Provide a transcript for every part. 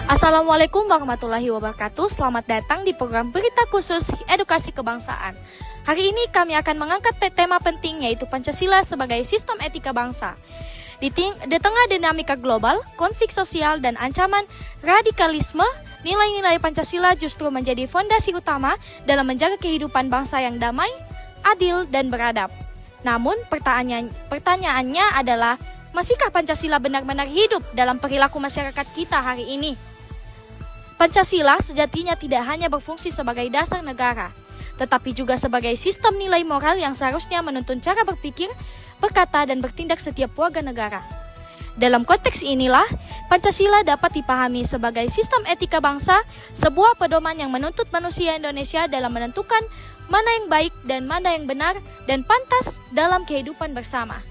Assalamualaikum warahmatullahi wabarakatuh. Selamat datang di program Berita Khusus Edukasi Kebangsaan. Hari ini kami akan mengangkat tema penting, yaitu Pancasila sebagai sistem etika bangsa. Di tengah dinamika global, konflik sosial, dan ancaman radikalisme, nilai-nilai Pancasila justru menjadi fondasi utama dalam menjaga kehidupan bangsa yang damai, adil, dan beradab. Namun, pertanyaannya adalah, masihkah Pancasila benar-benar hidup dalam perilaku masyarakat kita hari ini? Pancasila sejatinya tidak hanya berfungsi sebagai dasar negara, tetapi juga sebagai sistem nilai moral yang seharusnya menuntun cara berpikir, berkata, dan bertindak setiap warga negara. Dalam konteks inilah, Pancasila dapat dipahami sebagai sistem etika bangsa, sebuah pedoman yang menuntut manusia Indonesia dalam menentukan mana yang baik dan mana yang benar dan pantas dalam kehidupan bersama.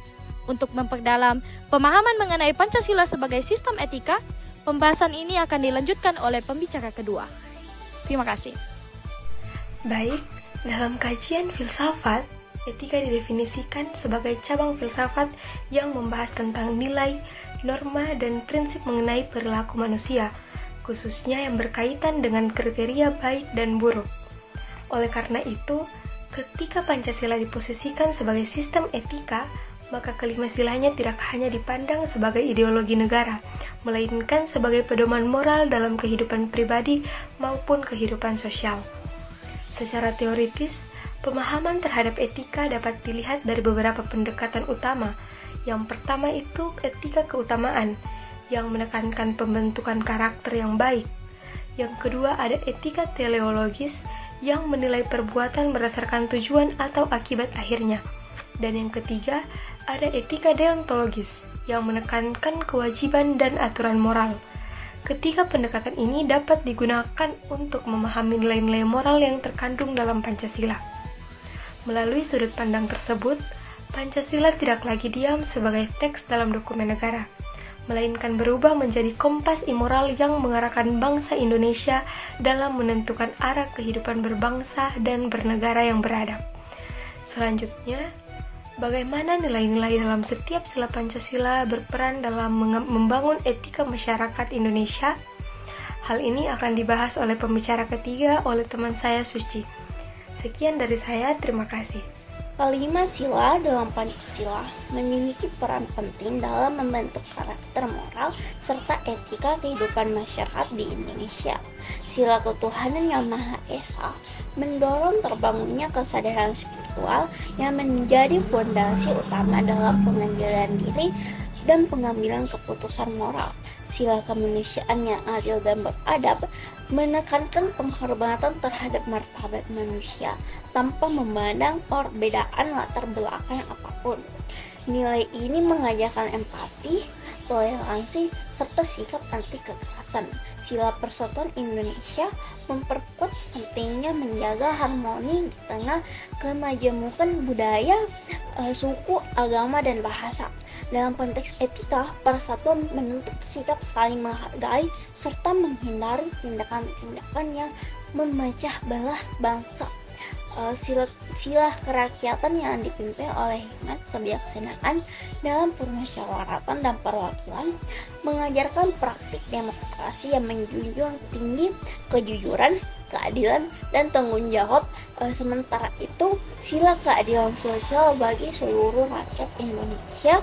Untuk memperdalam pemahaman mengenai Pancasila sebagai sistem etika, pembahasan ini akan dilanjutkan oleh pembicara kedua. Terima kasih. Baik, dalam kajian filsafat, etika didefinisikan sebagai cabang filsafat yang membahas tentang nilai, norma, dan prinsip mengenai perilaku manusia, khususnya yang berkaitan dengan kriteria baik dan buruk. Oleh karena itu, ketika Pancasila diposisikan sebagai sistem etika, maka kelima silanya tidak hanya dipandang sebagai ideologi negara, melainkan sebagai pedoman moral dalam kehidupan pribadi maupun kehidupan sosial. Secara teoritis, pemahaman terhadap etika dapat dilihat dari beberapa pendekatan utama. Yang pertama itu etika keutamaan, yang menekankan pembentukan karakter yang baik. Yang kedua ada etika teleologis, yang menilai perbuatan berdasarkan tujuan atau akibat akhirnya. Dan yang ketiga, ada etika deontologis yang menekankan kewajiban dan aturan moral. Ketiga pendekatan ini dapat digunakan untuk memahami nilai-nilai moral yang terkandung dalam Pancasila. Melalui sudut pandang tersebut, Pancasila tidak lagi diam sebagai teks dalam dokumen negara, melainkan berubah menjadi kompas imoral yang mengarahkan bangsa Indonesia dalam menentukan arah kehidupan berbangsa dan bernegara yang beradab. Selanjutnya, bagaimana nilai-nilai dalam setiap sila Pancasila berperan dalam membangun etika masyarakat Indonesia? Hal ini akan dibahas oleh pembicara ketiga oleh teman saya Suci. Sekian dari saya, terima kasih. Kelima sila dalam Pancasila memiliki peran penting dalam membentuk karakter moral serta etika kehidupan masyarakat di Indonesia. Sila ketuhanan yang Maha Esa mendorong terbangunnya kesadaran spiritual yang menjadi fondasi utama dalam pengendalian diri dan pengambilan keputusan moral. Sila kemanusiaan yang adil dan beradab menekankan penghormatan terhadap martabat manusia tanpa memandang perbedaan latar belakang apapun. Nilai ini mengajarkan empati, toleransi, serta sikap anti kekerasan. Sila Persatuan Indonesia memperkuat pentingnya menjaga harmoni di tengah kemajemukan budaya, suku, agama, dan bahasa. Dalam konteks etika, persatuan menuntut sikap saling menghargai serta menghindari tindakan-tindakan yang memecah belah bangsa. Sila kerakyatan yang dipimpin oleh hikmat kebijaksanaan dalam permusyawaratan dan perwakilan mengajarkan praktik demokrasi yang menjunjung tinggi kejujuran, keadilan, dan tanggung jawab. Sementara itu, sila keadilan sosial bagi seluruh rakyat Indonesia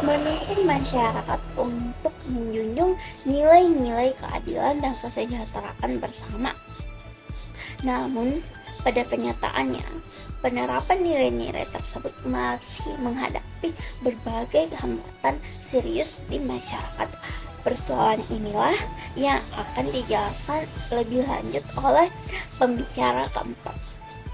menuntut masyarakat untuk menjunjung nilai-nilai keadilan dan kesejahteraan bersama. Namun, pada kenyataannya, penerapan nilai-nilai tersebut masih menghadapi berbagai hambatan serius di masyarakat. Persoalan inilah yang akan dijelaskan lebih lanjut oleh pembicara keempat.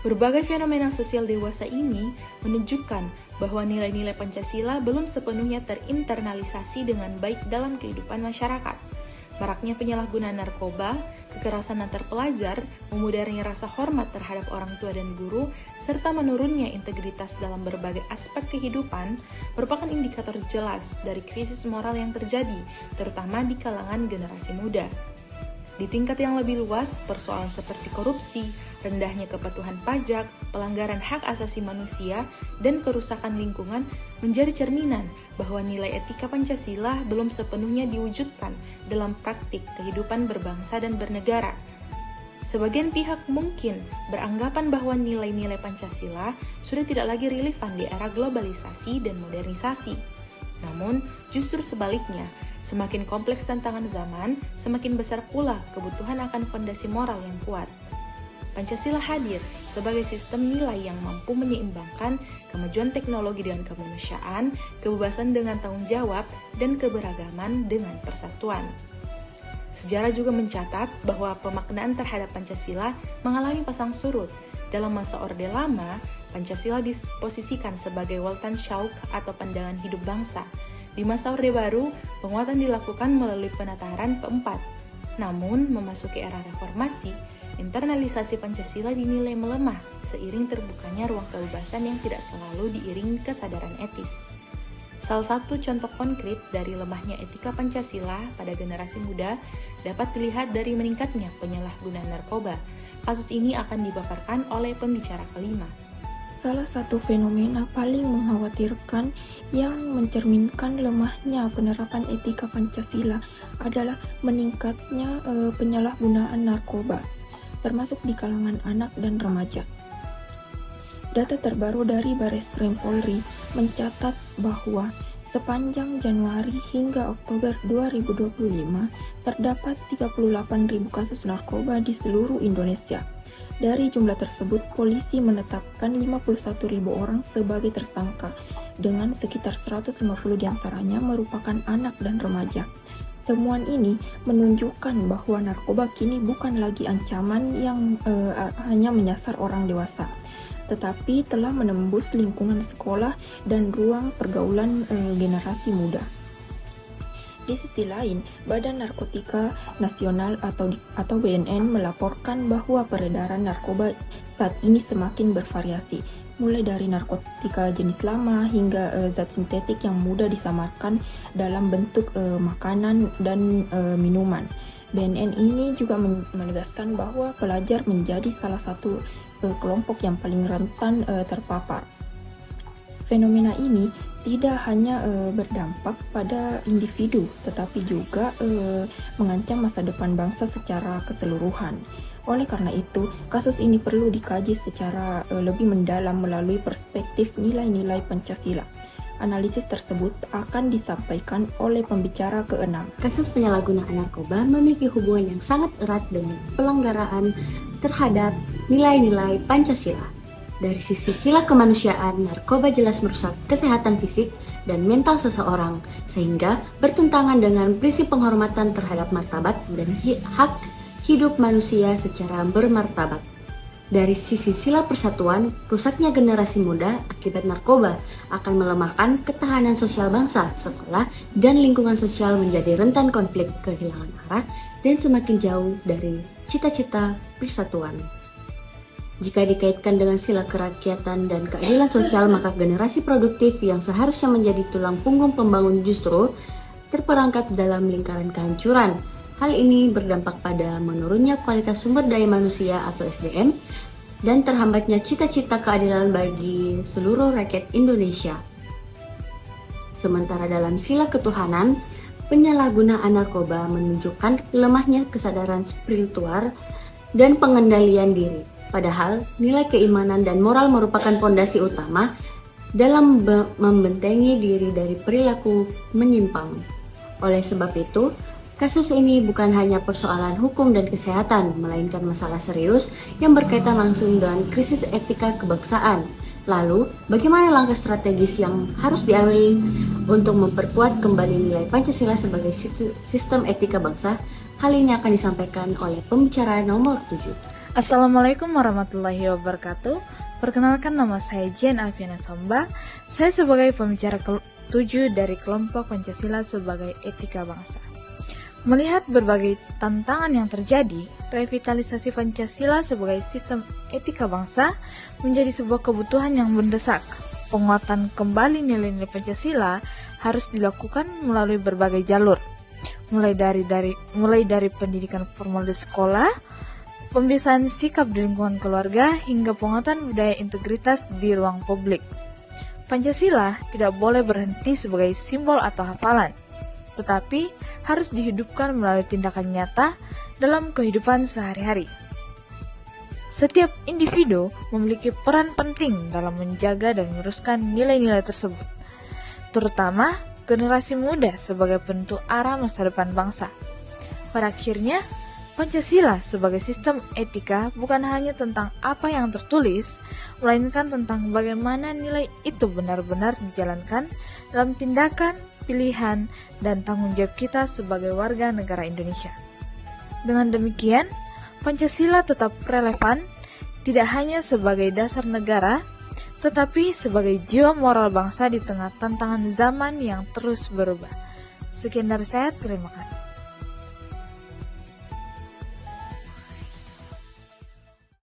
Berbagai fenomena sosial dewasa ini menunjukkan bahwa nilai-nilai Pancasila belum sepenuhnya terinternalisasi dengan baik dalam kehidupan masyarakat. Maraknya penyalahgunaan narkoba, kekerasan antar pelajar, memudarnya rasa hormat terhadap orang tua dan guru, serta menurunnya integritas dalam berbagai aspek kehidupan merupakan indikator jelas dari krisis moral yang terjadi, terutama di kalangan generasi muda. Di tingkat yang lebih luas, persoalan seperti korupsi, rendahnya kepatuhan pajak, pelanggaran hak asasi manusia, dan kerusakan lingkungan menjadi cerminan bahwa nilai etika Pancasila belum sepenuhnya diwujudkan dalam praktik kehidupan berbangsa dan bernegara. Sebagian pihak mungkin beranggapan bahwa nilai-nilai Pancasila sudah tidak lagi relevan di era globalisasi dan modernisasi. Namun, justru sebaliknya, semakin kompleks tantangan zaman, semakin besar pula kebutuhan akan fondasi moral yang kuat. Pancasila hadir sebagai sistem nilai yang mampu menyeimbangkan kemajuan teknologi dengan kemanusiaan, kebebasan dengan tanggung jawab, dan keberagaman dengan persatuan. Sejarah juga mencatat bahwa pemaknaan terhadap Pancasila mengalami pasang surut. Dalam masa Orde Lama, Pancasila disposisikan sebagai Weltanschauung atau pandangan hidup bangsa. Di masa Orde Baru, penguatan dilakukan melalui penataran keempat. Namun, memasuki era reformasi, internalisasi Pancasila dinilai melemah seiring terbukanya ruang kebebasan yang tidak selalu diiringi kesadaran etis. Salah satu contoh konkret dari lemahnya etika Pancasila pada generasi muda dapat dilihat dari meningkatnya penyalahgunaan narkoba. Kasus ini akan dipaparkan oleh pembicara kelima. Salah satu fenomena paling mengkhawatirkan yang mencerminkan lemahnya penerapan etika Pancasila adalah meningkatnya penyalahgunaan narkoba, termasuk di kalangan anak dan remaja. Data terbaru dari Bareskrim Polri mencatat bahwa sepanjang Januari hingga Oktober 2025 terdapat 38.000 kasus narkoba di seluruh Indonesia. Dari jumlah tersebut, polisi menetapkan 51.000 orang sebagai tersangka, dengan sekitar 150 diantaranya merupakan anak dan remaja. Temuan ini menunjukkan bahwa narkoba kini bukan lagi ancaman yang hanya menyasar orang dewasa, tetapi telah menembus lingkungan sekolah dan ruang pergaulan generasi muda. Di sisi lain, Badan Narkotika Nasional atau BNN melaporkan bahwa peredaran narkoba saat ini semakin bervariasi, mulai dari narkotika jenis lama hingga zat sintetik yang mudah disamarkan dalam bentuk makanan dan minuman. BNN ini juga menegaskan bahwa pelajar menjadi salah satu kelompok yang paling rentan terpapar. Fenomena ini tidak hanya berdampak pada individu, tetapi juga mengancam masa depan bangsa secara keseluruhan. Oleh karena itu, kasus ini perlu dikaji secara lebih mendalam melalui perspektif nilai-nilai Pancasila. Analisis tersebut akan disampaikan oleh pembicara ke-6. Kasus penyalahgunaan narkoba memiliki hubungan yang sangat erat dengan pelanggaran terhadap nilai-nilai Pancasila. Dari sisi sila kemanusiaan, narkoba jelas merusak kesehatan fisik dan mental seseorang, sehingga bertentangan dengan prinsip penghormatan terhadap martabat dan hak hidup manusia secara bermartabat. Dari sisi sila persatuan, rusaknya generasi muda akibat narkoba akan melemahkan ketahanan sosial bangsa, sekolah, dan lingkungan sosial menjadi rentan konflik, kehilangan arah, dan semakin jauh dari cita-cita persatuan. Jika dikaitkan dengan sila kerakyatan dan keadilan sosial, maka generasi produktif yang seharusnya menjadi tulang punggung pembangun justru terperangkap dalam lingkaran kehancuran. Hal ini berdampak pada menurunnya kualitas sumber daya manusia atau SDM dan terhambatnya cita-cita keadilan bagi seluruh rakyat Indonesia. Sementara dalam sila ketuhanan, penyalahgunaan narkoba menunjukkan lemahnya kesadaran spiritual dan pengendalian diri. Padahal, nilai keimanan dan moral merupakan pondasi utama dalam membentengi diri dari perilaku menyimpang. Oleh sebab itu, kasus ini bukan hanya persoalan hukum dan kesehatan, melainkan masalah serius yang berkaitan langsung dengan krisis etika kebangsaan. Lalu, bagaimana langkah strategis yang harus diambil untuk memperkuat kembali nilai Pancasila sebagai sistem etika bangsa? Hal ini akan disampaikan oleh pembicara nomor 7. Assalamualaikum warahmatullahi wabarakatuh. Perkenalkan, nama saya Jen Alfiana Somba. Saya sebagai pembicara ke-7 dari kelompok Pancasila sebagai etika bangsa. Melihat berbagai tantangan yang terjadi, revitalisasi Pancasila sebagai sistem etika bangsa menjadi sebuah kebutuhan yang mendesak. Penguatan kembali nilai-nilai Pancasila harus dilakukan melalui berbagai jalur, mulai dari pendidikan formal di sekolah, pembiasaan sikap di lingkungan keluarga, hingga penguatan budaya integritas di ruang publik. Pancasila tidak boleh berhenti sebagai simbol atau hafalan, tetapi harus dihidupkan melalui tindakan nyata dalam kehidupan sehari-hari. Setiap individu memiliki peran penting dalam menjaga dan meneruskan nilai-nilai tersebut, terutama generasi muda sebagai penentu arah masa depan bangsa. Pada akhirnya, Pancasila sebagai sistem etika bukan hanya tentang apa yang tertulis, melainkan tentang bagaimana nilai itu benar-benar dijalankan dalam tindakan, pilihan, dan tanggung jawab kita sebagai warga negara Indonesia. Dengan demikian, Pancasila tetap relevan tidak hanya sebagai dasar negara, tetapi sebagai jiwa moral bangsa di tengah tantangan zaman yang terus berubah. Sekian dari saya, terima kasih.